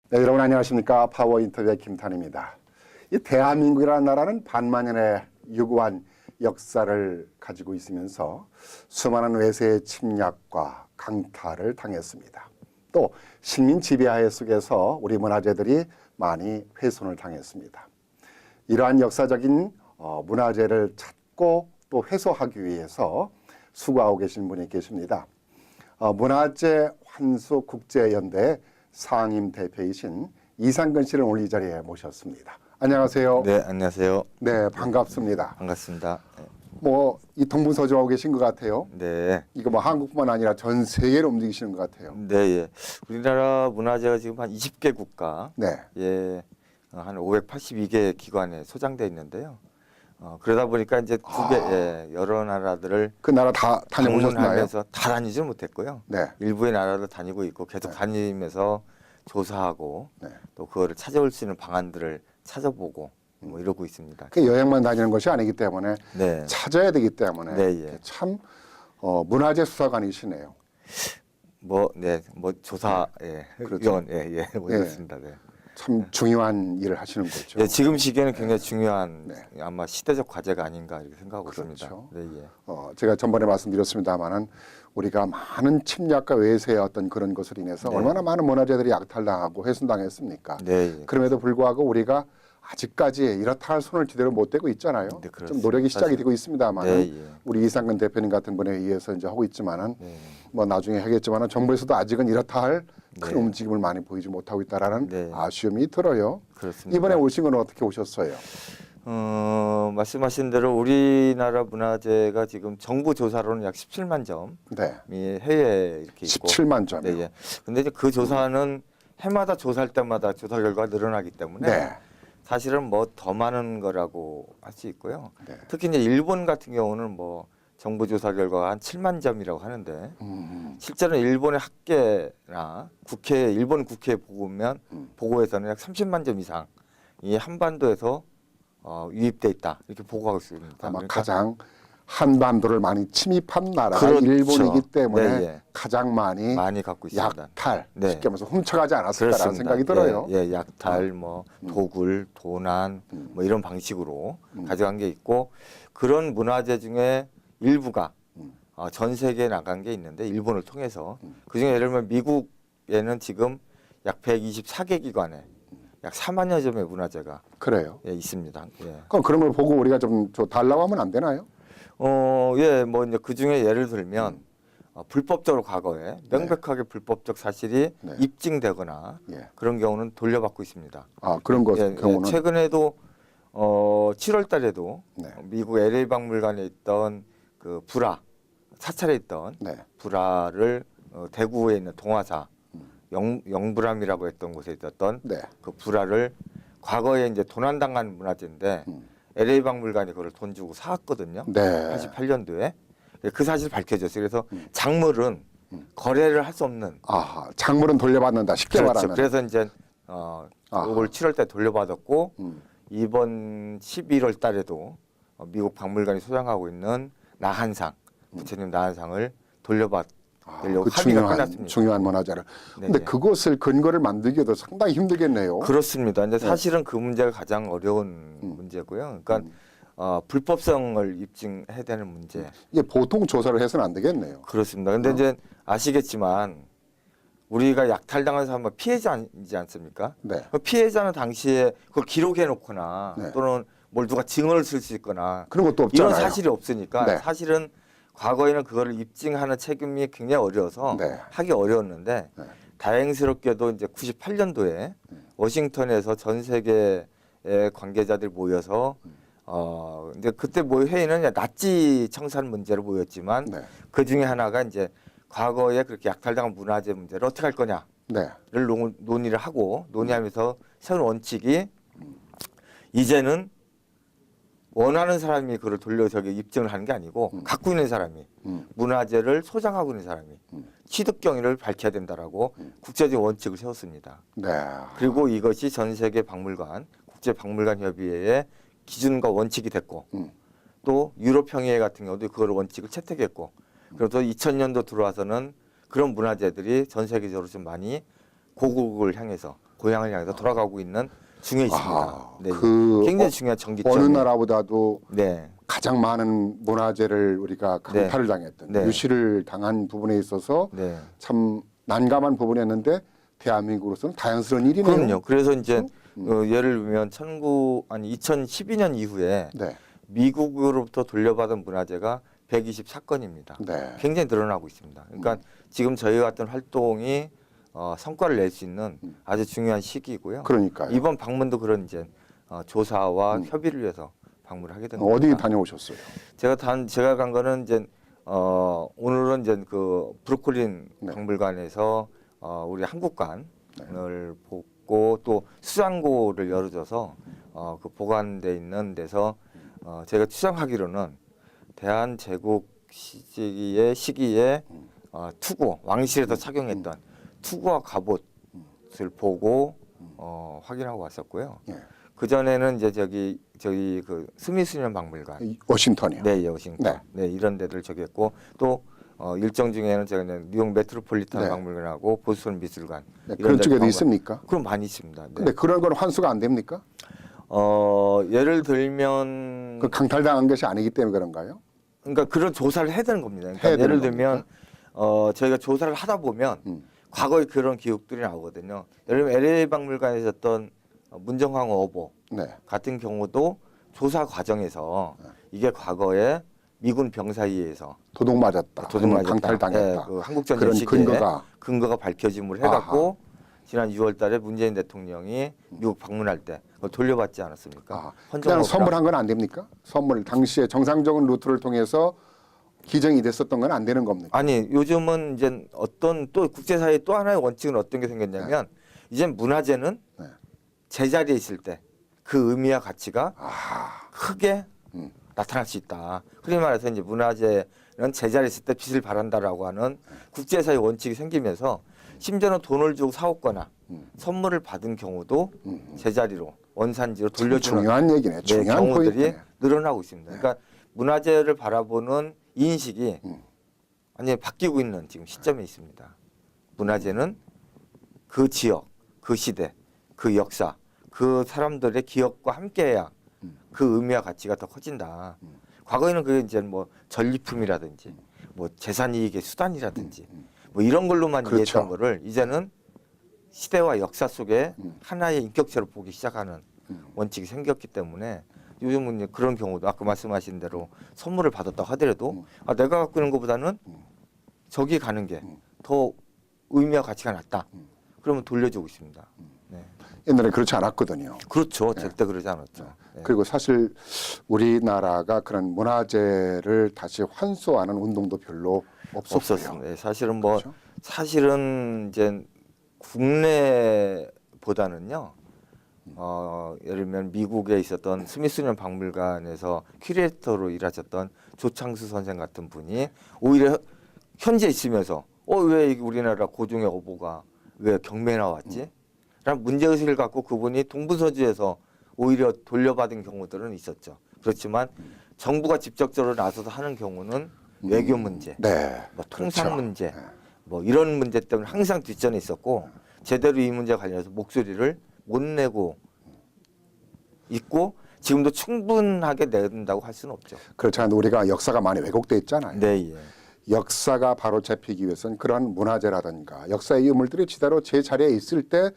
네, 여러분 안녕하십니까. 파워 인터뷰의 김탄입니다. 이 대한민국이라는 나라는 반만년의 유구한 역사를 가지고 있으면서 수많은 외세의 침략과 강탈을 당했습니다. 또 식민 지배하에 속에서 우리 문화재들이 많이 훼손을 당했습니다. 이러한 역사적인 문화재를 찾고 또 회수하기 위해서 수고하고 계신 분이 계십니다. 문화재 환수 국제연대 상임 대표이신 이상근 씨를 오늘 이 자리에 모셨습니다. 안녕하세요. 네, 안녕하세요. 네, 반갑습니다. 반갑습니다. 뭐 이 동분서주하고 계신 것 같아요. 네. 이거 뭐 한국뿐만 아니라 전 세계를 움직이시는 것 같아요. 네, 예. 우리나라 문화재가 지금 한 20개 국가, 네. 한 582개 기관에 소장돼 있는데요. 그러다 보니까 이제 여러 나라들을 그 나라 다 다녀오셨나요? 방문하면서 다 다니지 못했고요. 네. 일부의 나라를 다니고 있고 계속 다니면서 조사하고 네. 또 그거를 찾아올 수 있는 방안들을 찾아보고 뭐 이러고 있습니다. 그 여행만 다니는 것이 아니기 때문에 네. 찾아야 되기 때문에 네, 예. 참 문화재 수사관이시네요. 뭐 조사, 그렇죠. 위원, 뭐 이렇습니다. 네. 참 중요한 일을 하시는 거죠. 예, 지금 시기에는 굉장히 중요한 네. 아마 시대적 과제가 아닌가 이렇게 생각하고 그렇죠. 있습니다. 네, 예. 제가 전번에 말씀드렸습니다마는 우리가 많은 침략과 외세의 어떤 그런 것을 인해서 네. 얼마나 많은 문화재들이 약탈당하고 훼손당했습니까? 네, 예. 그럼에도 불구하고 우리가 아직까지 이렇다 할 손을 제대로 못 대고 있잖아요. 네, 좀 그렇습니다. 노력이 시작이 사실. 되고 있습니다만 네, 예. 우리 이상근 대표님 같은 분에 의해서 이제 하고 있지만은 네. 뭐 나중에 하겠지만은 정부에서도 아직은 이렇다 할 큰 네. 움직임을 많이 보이지 못하고 있다라는 네. 아쉬움이 들어요. 그렇습니다. 이번에 오신 건 어떻게 오셨어요? 말씀하신 대로 우리나라 문화재가 지금 정부 조사로는 약 17만 점이 네, 해외에 이렇게 있고 17만 점이요. 네, 예. 근데 이제 그 조사는 해마다 조사할 때마다 조사 결과가 늘어나기 때문에 네. 사실은 뭐 더 많은 거라고 할 수 있고요. 네. 특히 이제 일본 같은 경우는 뭐 정부 조사 결과가 한 7만 점이라고 하는데 실제로는 일본의 학계나 일본 국회 보고에서는 약 30만 점 이상 이 한반도에서 유입돼 있다 이렇게 보고하고 있습니다. 아마 그러니까 가장 한반도를 많이 침입한 나라가 그렇죠. 일본이기 때문에 네, 예. 가장 많이 갖고 있습니다. 약탈, 네. 쉽게 말해서 훔쳐가지 않았을까라는 그렇습니다. 생각이 들어요. 예, 약탈, 뭐 도굴, 도난, 뭐 이런 방식으로 가져간 게 있고 그런 문화재 중에 일부가 전 세계에 나간 게 있는데 일본을 통해서 그중에 예를 들면 미국에는 지금 약 124개 기관에 약 4만여 점의 문화재가 그래요. 있습니다. 예. 그럼 그런 걸 보고 우리가 좀 달라고 하면 안 되나요? 뭐 이제 그 중에 예를 들면 불법적으로 과거에 명백하게 불법적 사실이 네. 입증되거나 예. 그런 경우는 돌려받고 있습니다. 아 그런 경우는 최근에도 7월 달에도 네. 미국 LA 박물관에 있던 그 사찰에 있던 네. 불화를 대구에 있는 동화사 영불암이라고 했던 곳에 있었던 네. 그 불화를 과거에 이제 도난당한 문화재인데 LA 박물관이 그걸 돈 주고 사왔거든요. 네. 88년도에 그 사실 밝혀졌어요. 그래서 작물은 거래를 할 수 없는. 아하, 작물은 돌려받는다. 쉽게 그렇죠. 말하면. 그래서 이제 올 7월 달 돌려받았고 이번 11월 달에도 미국 박물관이 소장하고 있는 나한상 부처님 나한상을 돌려받으려고 그 합의가 끝났습니다. 중요한 문화재를. 근데 네네. 그것을 근거를 만들기도 상당히 힘들겠네요. 그렇습니다. 이제 사실은 그 문제가 가장 어려운 문제고요. 그러니까 불법성을 입증해야 되는 문제. 이게 보통 조사를 해서는 안 되겠네요. 그렇습니다. 근데 이제 아시겠지만 우리가 약탈당한 사람은 피해자이지 않습니까? 네. 그 피해자는 당시에 그걸 기록해 놓거나 네. 또는 뭘 누가 증언을 쓸 수 있거나 그런 것도 없잖아요. 이런 사실이 없으니까 네. 사실은 과거에는 그거를 입증하는 책임이 굉장히 어려워서 네. 하기 어려웠는데 네. 다행스럽게도 이제 98년도에 워싱턴에서 전 세계의 관계자들 모여서 이제 그때 회의는 나치 청산 문제로 모였지만 네. 그 중에 하나가 이제 과거에 그렇게 약탈당한 문화재 문제를 어떻게 할 거냐를 네. 논의를 하고 논의하면서 세운 원칙이 이제는 원하는 사람이 그걸 입증을 하는 게 아니고 갖고 있는 사람이 문화재를 소장하고 있는 사람이 취득 경위를 밝혀야 된다라고 국제적 원칙을 세웠습니다. 네. 그리고 이것이 전 세계 박물관 국제 박물관 협의회의 기준과 원칙이 됐고 또 유럽 평의회 같은 경우도 그걸 원칙을 채택했고 그래서 2000년도 들어와서는 그런 문화재들이 전 세계적으로 좀 많이 고국을 향해서 고향을 향해서 돌아가고 있는 중에 있습니다. 네, 그 굉장히 중요한 전기점. 어느 나라보다도 네, 가장 많은 문화재를 우리가 강탈을 당했던 네. 유실을 당한 부분에 있어서 네. 참 난감한 부분이었는데 대한민국으로서는 다양스러운 일이네요. 그럼요. 그래서 이제 예를 들면 2012년 이후에 네. 미국으로부터 돌려받은 문화재가 124건입니다. 네. 굉장히 늘어나고 있습니다. 그러니까 지금 저희 같은 활동이 성과를 낼 수 있는 아주 중요한 시기이고요. 그러니까요. 이번 방문도 그런 이제 조사와 협의를 위해서 방문을 하게 된 겁니다. 어디 다녀오셨어요? 제가 간 거는 이제 오늘은 이제 그 브루클린 네. 박물관에서 우리 한국관을 보고 또 수장고를 열어줘서 그 보관돼 있는 데서 제가 추정하기로는 대한제국 시기에 투구 왕실에서 착용했던 투구와 갑옷을 보고 확인하고 왔었고요. 예. 그 전에는 이제 저기 그 스미소니언 박물관, 이 워싱턴이요. 네, 워싱턴, 네. 네, 이런 데들 저기 했고 또 일정 중에는 제가 뉴욕 메트로폴리탄 네. 박물관하고 보스턴 미술관 네, 이런 그런 데를 쪽에도 방문- 있습니까? 그럼 많이 있습니다. 네. 근데 그런 건 환수가 안 됩니까? 예를 들면 그 강탈당한 것이 아니기 때문에 그런가요? 그러니까 그런 조사를 해야 되는 겁니다. 그러니까 해야 되는 예를 들면 저희가 조사를 하다 보면 과거에 그런 기록들이 나오거든요. 예를 들면 LA 박물관에 있었던 문정황 어보 네. 같은 경우도 조사 과정에서 이게 과거에 미군 병사에 의해서 도둑 맞았다. 도둑 맞았다. 강탈당했다. 네, 그 한국전쟁 그런 시기에 근거가 밝혀짐을 해갖고 지난 6월달에 문재인 대통령이 미국 방문할 때 그걸 돌려받지 않았습니까? 그냥 선물한 건 안 됩니까? 선물 당시에 정상적인 루트를 통해서 기정이 됐었던 건 안 되는 겁니까? 아니 요즘은 이제 어떤 또 국제사회 또 하나의 원칙은 어떤 게 생겼냐면 이제 문화재는 네. 제자리에 있을 때 그 의미와 가치가 아, 크게 나타날 수 있다. 흔히 말해서 이제 문화재는 제자리에 있을 때 빛을 발한다라고 하는 국제사회 원칙이 생기면서 심지어는 돈을 주고 사왔거나 선물을 받은 경우도 제자리로 원산지로 참 돌려주는 중요한 얘기네. 중요한 경우들이 포인트네. 늘어나고 있습니다. 그러니까 문화재를 바라보는 인식이 완전히 바뀌고 있는 지금 시점에 있습니다. 문화재는 그 지역, 그 시대, 그 역사, 그 사람들의 기억과 함께해야 그 의미와 가치가 더 커진다. 과거에는 그게 이제 뭐 전리품이라든지 뭐 재산이익의 수단이라든지 뭐 이런 걸로만 그렇죠. 이해했던 거를 이제는 시대와 역사 속에 하나의 인격체로 보기 시작하는 원칙이 생겼기 때문에 요즘은 이제 그런 경우도 아까 말씀하신 대로 선물을 받았다고 하더라도 내가 갖고 있는 것보다는 저기 가는 게 더 의미와 가치가 낮다. 그러면 돌려주고 있습니다. 네. 옛날에 그렇지 않았거든요. 그렇죠. 절대 그러지 않았죠. 네. 그리고 사실 우리나라가 그런 문화재를 다시 환수하는 운동도 별로 없었고요. 없었습니다. 네, 사실은 뭐 그렇죠? 사실은 이제 국내보다는요. 예를 들면 미국에 있었던 스미소니언 박물관에서 큐레이터로 일하셨던 조창수 선생 같은 분이 오히려 현지에 있으면서 왜 우리나라 고종의 어보가 왜 경매에 나왔지? 라는 문제의식을 갖고 그분이 동부서주에서 오히려 돌려받은 경우들은 있었죠. 그렇지만 정부가 직접적으로 나서서 하는 경우는 외교 문제, 네. 뭐 통상 그렇죠. 문제, 뭐 이런 문제 때문에 항상 뒷전에 있었고 제대로 이 문제 관련해서 목소리를 못 내고 있고 지금도 충분하게 내는다고 할 수는 없죠. 그렇지 않아도 우리가 역사가 많이 왜곡돼 있잖아요. 네, 예. 역사가 바로 잡히기 위해서는 그러한 문화재라든가 역사의 유물들이 제대로 제 자리에 있을 때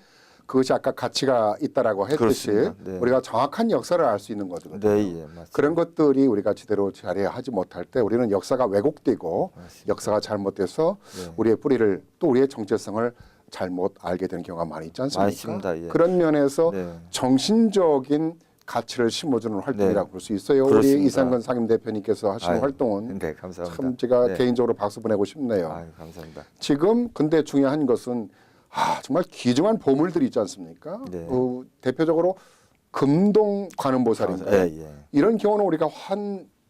그것이 아까 가치가 있다라고 했듯이 그렇습니다. 네. 우리가 정확한 역사를 알 수 있는 거거든요. 네, 예, 맞습니다. 그런 것들이 우리가 제대로 자리에 하지 못할 때 우리는 역사가 왜곡되고 역사가 잘못돼서 네. 우리의 뿌리를 또 우리의 정체성을 잘못 알게 되는 경우가 많이 있지 않습니까? 맞습니다. 예. 그런 면에서 네. 정신적인 가치를 심어주는 활동이라고 네. 볼 수 있어요. 그렇습니다. 우리 이상근 상임 대표님께서 하시는 아유, 활동은 네, 감사합니다. 참 제가 네. 개인적으로 박수 보내고 싶네요. 아유, 감사합니다. 지금 근데 중요한 것은 정말 귀중한 보물들이 있지 않습니까? 네. 대표적으로 금동 관음보살인데 예, 예. 이런 경우는 우리가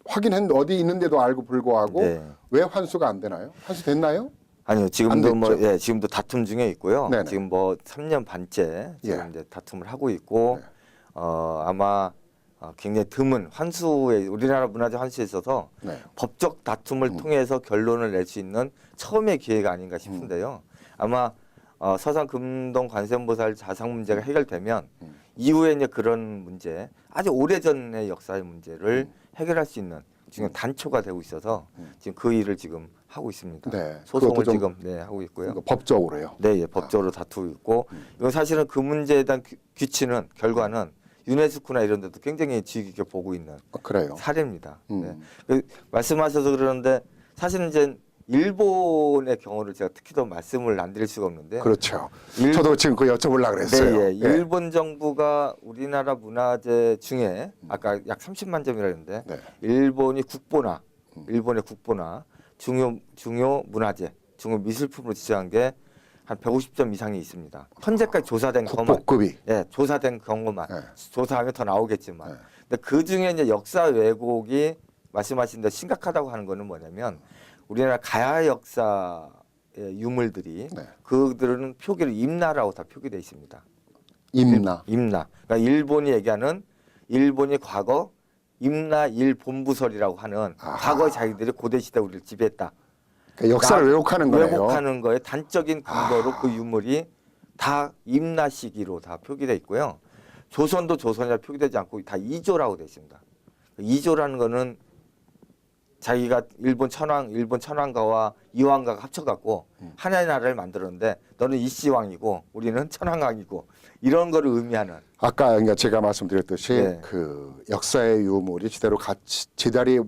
확인했는데 어디 있는데도 알고 불구하고 네. 왜 환수가 안 되나요? 환수됐나요? 아니요, 안 지금도 뭐 됐죠? 지금도 다툼 중에 있고요. 네네. 지금 뭐 3년 반째 지금 예. 이제 다툼을 하고 있고 네. 아마 굉장히 드문 환수에 우리나라 문화재 환수에 있어서 네. 법적 다툼을 통해서 결론을 낼 수 있는 처음의 기회가 아닌가 싶은데요. 아마 서산 금동 관세음보살 자상 문제가 해결되면 이후에 이제 그런 문제, 아주 오래전의 역사의 문제를 해결할 수 있는 지금 단초가 되고 있어서 지금 그 일을 지금 하고 있습니다. 네, 소송을 그것도 좀 지금 하고 있고요. 그러니까 법적으로요. 네, 예, 법적으로 다투고 있고 이건 사실은 그 문제에 대한 규치는 결과는 유네스코나 이런 데도 굉장히 주의 깊게 보고 있는 그래요. 사례입니다. 네. 말씀하셔서 그러는데 사실은 이제 일본의 경우를 제가 특히 더 말씀을 안 드릴 수가 없는데 그렇죠. 저도 지금 그 여쭤보려고 그랬어요. 네, 예. 일본 정부가 우리나라 문화재 중에 아까 약 30만 점이라 했는데 네. 일본의 국보나 중요 문화재, 중요 미술품으로 지정한 게 한 150점 이상이 있습니다. 현재까지 조사된 것만, 국보급이. 예, 조사된 경우만 네. 조사하면 더 나오겠지만, 네. 근데 그 중에 이제 역사 왜곡이 말씀하신 대로 심각하다고 하는 거는 뭐냐면 우리나라 가야 역사의 유물들이 네. 그들은 표기를 임나라고 다 표기되어 있습니다. 임나. 임나. 그러니까 일본이 얘기하는 일본이 과거 임나 일본부설이라고 하는 아하. 과거에 자기들이 고대 시대 우리를 지배했다. 그러니까 역사를 왜곡하는 거네요. 왜곡하는 거에 단적인 근거로 그 유물이 다 임나 시기로 다 표기되어 있고요. 조선도 조선이라 표기되지 않고 다 이조라고 되어 있습니다. 이조라는 거는 자기가 일본 천황가와 이왕가가 합쳐갖고 하나의 나라를 만들었는데 너는 이씨왕이고 우리는 천황왕이고 이런 거를 의미하는. 아까 그러니까 제가 말씀드렸듯이 네. 그 역사의 유물이 제대로 같이 제자리에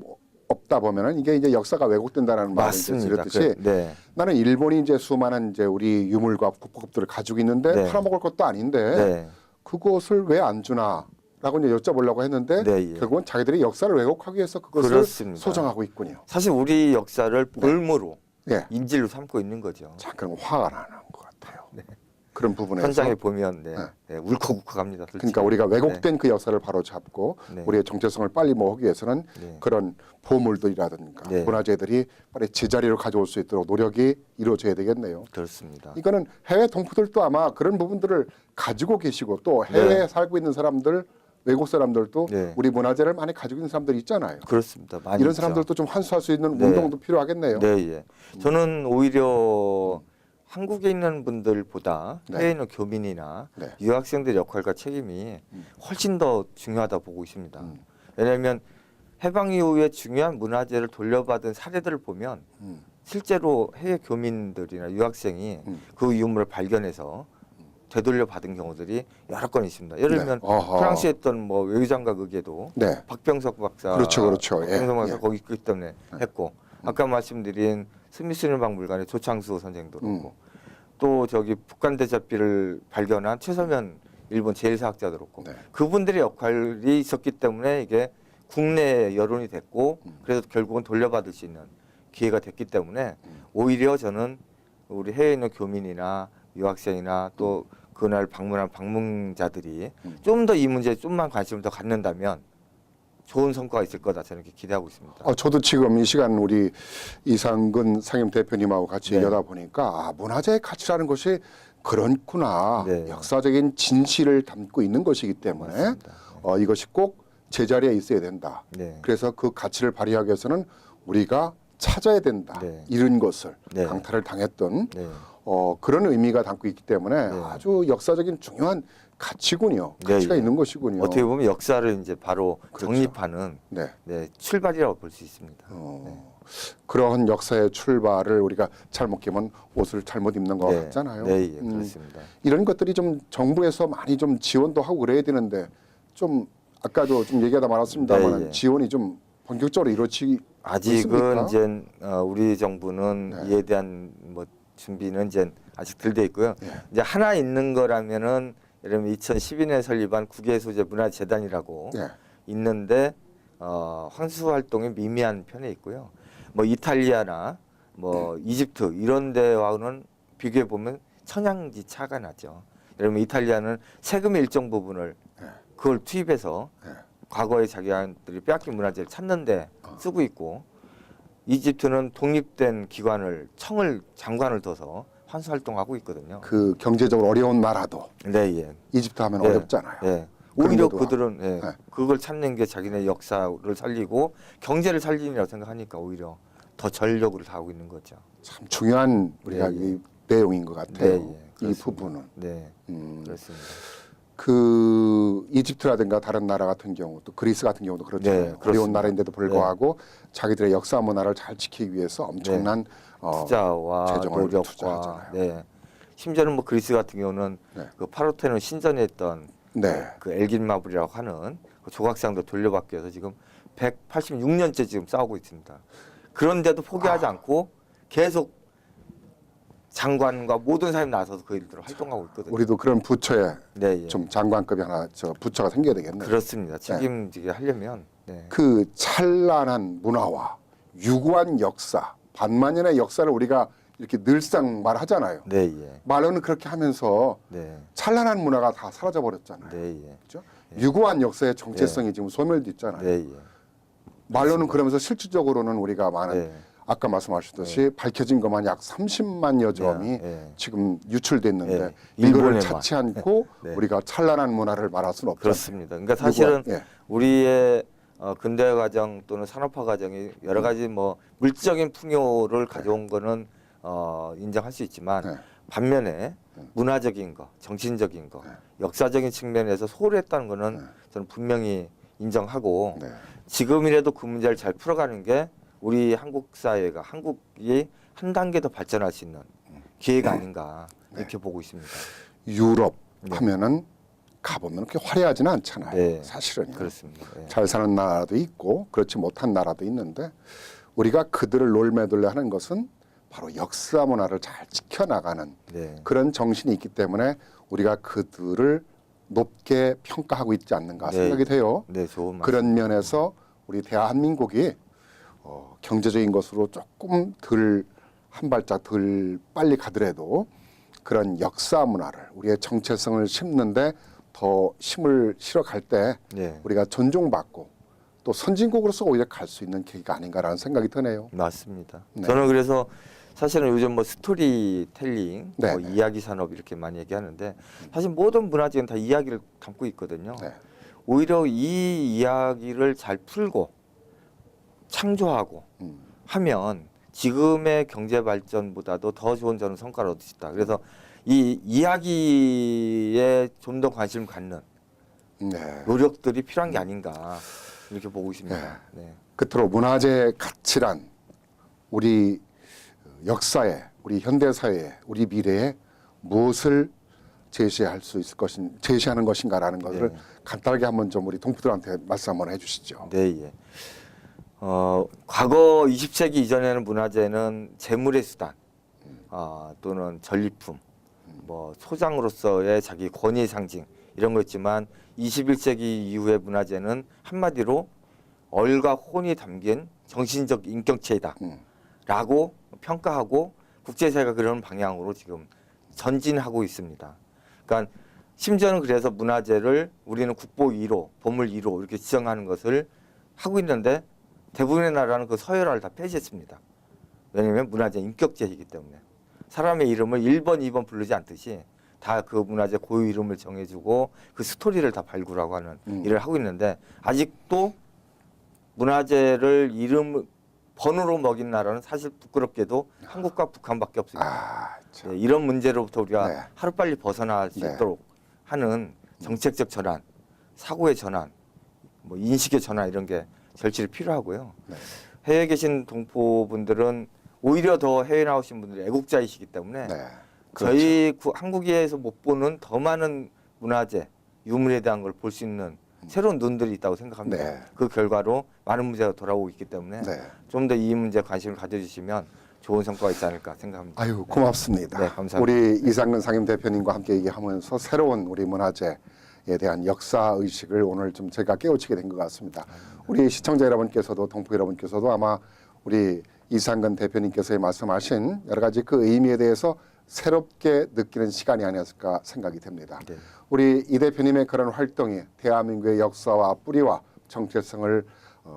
없다 보면은 이게 이제 역사가 왜곡된다라는 말을 이제 맞습니다. 드렸듯이 네. 나는 일본이 이제 수많은 이제 우리 유물과 국보급들을 가지고 있는데 네. 팔아먹을 것도 아닌데 네. 그것을 왜 안 주나라고 이제 여쭤보려고 했는데 네, 예. 결국은 자기들이 역사를 왜곡하기 위해서 그것을 그렇습니다. 소장하고 있군요. 사실 우리 역사를 볼모로 예, 인질로 삼고 있는 거죠. 자 그럼 화가 나는 것 같아요. 그런 부분에서 현장에 보면 네. 울컥울컥합니다. 그러니까 우리가 왜곡된 그 역사를 바로 잡고 네. 우리의 정체성을 빨리 모으기 위해서는 네. 그런 보물들이라든가 네. 문화재들이 빨리 제자리로 가져올 수 있도록 노력이 이루어져야 되겠네요. 그렇습니다. 이거는 해외 동포들도 아마 그런 부분들을 가지고 계시고 또 해외에 네. 살고 있는 사람들 외국 사람들도 네. 우리 문화재를 많이 가지고 있는 사람들이 있잖아요. 그렇습니다. 많이 이런 있죠. 사람들도 좀 환수할 수 있는 네. 운동도 필요하겠네요. 네, 예. 저는 오히려 한국에 있는 분들보다 네. 해외에 있는 교민이나 네. 유학생들의 역할과 책임이 훨씬 더 중요하다 보고 있습니다. 왜냐하면 해방 이후에 중요한 문화재를 돌려받은 사례들을 보면 실제로 해외 교민들이나 유학생이 그 유물을 발견해서 되돌려 받은 경우들이 여러 건 있습니다. 예를 네. 들면 어허. 프랑스에 있던 뭐 외교장관 의계도 네. 박병석 박사, 그렇죠. 예. 박병석 박사 예. 거기 있기 때문에 했고 아까 말씀드린 스미스는 박물관의 조창수 선생도 그렇고 또 저기 북한 대접비를 발견한 최서면 일본 제일사학자도 그렇고 네. 그분들의 역할이 있었기 때문에 이게 국내 여론이 됐고 그래서 결국은 돌려받을 수 있는 기회가 됐기 때문에 오히려 저는 우리 해외에 있는 교민이나 유학생이나 또 그날 방문한 방문자들이 좀 더 이 문제에 좀만 관심을 더 갖는다면 좋은 성과가 있을 거다 저는 이렇게 기대하고 있습니다. 저도 지금 이 시간 우리 이상근 상임 대표님하고 같이 네. 얘기하다 보니까 문화재의 가치라는 것이 그렇구나. 네. 역사적인 진실을 담고 있는 것이기 때문에 맞습니다. 이것이 꼭 제자리에 있어야 된다. 네. 그래서 그 가치를 발휘하기 위해서는 우리가 찾아야 된다. 네. 잃은 것을 네. 강탈을 당했던 네. 그런 의미가 담고 있기 때문에 네. 아주 역사적인 중요한 가치군요. 네, 가치가 예. 있는 것이군요. 어떻게 보면 역사를 이제 바로 그렇죠. 정립하는 네. 출발이라고 볼 수 있습니다. 그러한 역사의 출발을 우리가 잘못 끼면 옷을 잘못 입는 것 같잖아요. 네, 예, 그렇습니다. 이런 것들이 좀 정부에서 많이 좀 지원도 하고 그래야 되는데 좀 아까도 좀 얘기하다 말았습니다만 네, 예. 지원이 좀 본격적으로 이루어지고 아직은 있습니까? 이제 우리 정부는 네. 이에 대한 뭐 준비는 이제 아직 덜 돼 있고요. 예. 이제 하나 있는 거라면은 예를 들면 2012년에 설립한 국예소재 문화재단이라고 예. 있는데 환수 활동이 미미한 편에 있고요. 뭐 이탈리아나 뭐 이집트 이런 데와는 비교해 보면 천양지 차가 나죠. 예를 들면 이탈리아는 세금의 일정 부분을 그걸 투입해서 과거에 자기들이 빼앗긴 문화재를 찾는데 쓰고 있고 이집트는 독립된 기관을 장관을 둬서 환수 활동하고 있거든요. 그 경제적으로 어려운 나라도 네, 예. 이집트 하면 예. 어렵잖아요. 예. 오히려 그런데도 그들은 네. 그걸 찾는 게 자기네 역사를 살리고 경제를 살리느라고 생각하니까 오히려 더 전력으로 다하고 있는 거죠. 참 중요한 우리가 네, 예. 이 내용인 것 같아요. 네, 예. 그렇습니다. 부분은. 네, 그렇습니다. 그 이집트라든가 다른 나라 같은 경우 또 그리스 같은 경우도 그렇잖아요. 네, 어려운 그렇습니다. 나라인데도 불구하고 자기들의 역사 문화를 잘 지키기 위해서 엄청난 투자와 재정을 노력과 투자하잖아요. 네. 심지어는 뭐 그리스 같은 경우는 네. 그 파르테논 신전에 있던 네. 그 엘긴마블이라고 하는 그 조각상도 돌려받기 위해서 지금 186년째 지금 싸우고 있습니다. 그런데도 포기하지 않고 계속 장관과 모든 사람이 나서서 그 일들을 활동하고 있거든요. 우리도 그런 부처에 네, 예. 좀 장관급이 하나 부처가 생겨야 되겠네요. 그렇습니다. 책임지게 하려면 네. 그 찬란한 문화와 유구한 역사, 반만년의 역사를 우리가 이렇게 늘상 말하잖아요. 네, 예. 말로는 그렇게 하면서 네. 찬란한 문화가 다 사라져 버렸잖아요. 네, 예. 그렇죠? 유구한 역사의 정체성이 지금 소멸됐잖아요. 네, 예. 말로는 그러면서 실질적으로는 우리가 많은 네. 아까 말씀하셨듯이 밝혀진 것만 약 30만여 점이 네. 지금 유출됐는데 네. 이거를 일본에만. 찾지 않고 네. 우리가 찬란한 문화를 말할 수는 없죠. 그렇습니다. 그러니까 사실은 예. 우리의 근대 과정 또는 산업화 과정이 여러 가지 뭐 물질적인 풍요를 가져온 거는 인정할 수 있지만 네. 반면에 문화적인 거, 정신적인 거, 역사적인 측면에서 소홀했다는 거는 저는 분명히 인정하고 네. 지금이라도 그 문제를 잘 풀어가는 게 우리 한국 사회가 한국이 한 단계 더 발전할 수 있는 기회가 아닌가 이렇게 보고 있습니다. 유럽 네. 하면은 가보면 그렇게 화려하지는 않잖아요. 네. 사실은 그렇습니다. 네. 잘 사는 나라도 있고 그렇지 못한 나라도 있는데 우리가 그들을 롤모델로 하는 것은 바로 역사 문화를 잘 지켜나가는 네. 그런 정신이 있기 때문에 우리가 그들을 높게 평가하고 있지 않는가 네. 생각이 돼요. 네, 좋은 말씀. 그런 면에서 우리 대한민국이 경제적인 것으로 조금 덜 한 발짝 덜 빨리 가더라도 그런 역사 문화를 우리의 정체성을 심는데 더 힘을 실어갈 때 네. 우리가 존중받고 또 선진국으로서 오히려 갈 수 있는 계기가 아닌가라는 생각이 드네요. 맞습니다. 네. 저는 그래서 사실은 요즘 뭐 스토리텔링, 네, 뭐 네. 이야기 산업 이렇게 많이 얘기하는데 사실 모든 문화재는 다 이야기를 담고 있거든요. 네. 오히려 이 이야기를 잘 풀고 창조하고 하면 지금의 경제 발전보다도 더 좋은 저는 성과를 얻을 수 있다. 그래서 이 이야기에 좀 더 관심을 갖는 네. 노력들이 필요한 게 아닌가 이렇게 보고 있습니다. 네. 끝으로 문화재의 가치란 우리 역사에, 우리 현대 사회에, 우리 미래에 무엇을 제시할 수 있을 제시하는 것인가라는 것을 네. 간단하게 한번 좀 우리 동포들한테 말씀 한번 해주시죠. 네, 예. 과거 20세기 이전에는 문화재는 재물의 수단, 또는 전리품, 뭐 소장으로서의 자기 권위 상징 이런 거였지만 21세기 이후의 문화재는 한마디로 얼과 혼이 담긴 정신적 인격체이다라고 평가하고 국제사회가 그런 방향으로 지금 전진하고 있습니다. 그러니까 심지어는 그래서 문화재를 우리는 국보 1호, 보물 1호 이렇게 지정하는 것을 하고 있는데 대부분의 나라는 그 서열화를 다 폐지했습니다. 왜냐하면 문화재 인격제이기 때문에 사람의 이름을 1번, 2번 부르지 않듯이 다 그 문화재 고유 이름을 정해주고 그 스토리를 다 발굴하고 하는 일을 하고 있는데 아직도 문화재를 이름 번호로 먹인 나라는 사실 부끄럽게도 한국과 북한밖에 없습니다. 참. 네, 이런 문제로부터 우리가 네. 하루빨리 벗어날 수 네. 있도록 하는 정책적 전환, 사고의 전환, 뭐 인식의 전환 이런 게 절실히 필요하고요. 네. 해외에 계신 동포분들은 오히려 더 해외 나오신 분들이 애국자이시기 때문에 네. 저희 한국에서 못 보는 더 많은 문화재, 유물에 대한 걸 볼 수 있는 새로운 눈들이 있다고 생각합니다. 네. 그 결과로 많은 문제가 돌아오고 있기 때문에 네. 좀 더 이 문제에 관심을 가져주시면 좋은 성과가 있지 않을까 생각합니다. 아유 고맙습니다. 네, 감사합니다. 우리 이상근 상임 대표님과 함께 얘기하면서 새로운 우리 문화재에 대한 역사 의식을 오늘 좀 제가 깨우치게 된 것 같습니다. 우리 시청자 여러분께서도 동포 여러분께서도 아마 우리 이상근 대표님께서 말씀하신 여러 가지 그 의미에 대해서 새롭게 느끼는 시간이 아니었을까 생각이 됩니다. 네. 우리 이 대표님의 그런 활동이 대한민국의 역사와 뿌리와 정체성을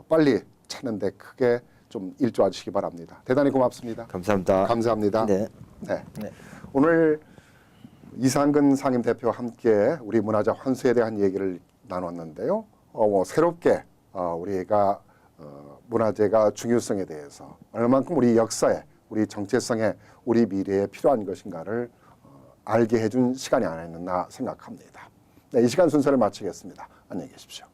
빨리 찾는 데 크게 좀 일조해 주시기 바랍니다. 대단히 고맙습니다. 감사합니다. 감사합니다. 네. 네. 네. 오늘 이상근 상임 대표와 함께 우리 문화재 환수에 대한 얘기를 나눴는데요. 새롭게 우리가 문화재가 중요성에 대해서 얼마만큼 우리 역사에, 우리 정체성에, 우리 미래에 필요한 것인가를 알게 해준 시간이 아니었나 생각합니다. 네, 이 시간 순서를 마치겠습니다. 안녕히 계십시오.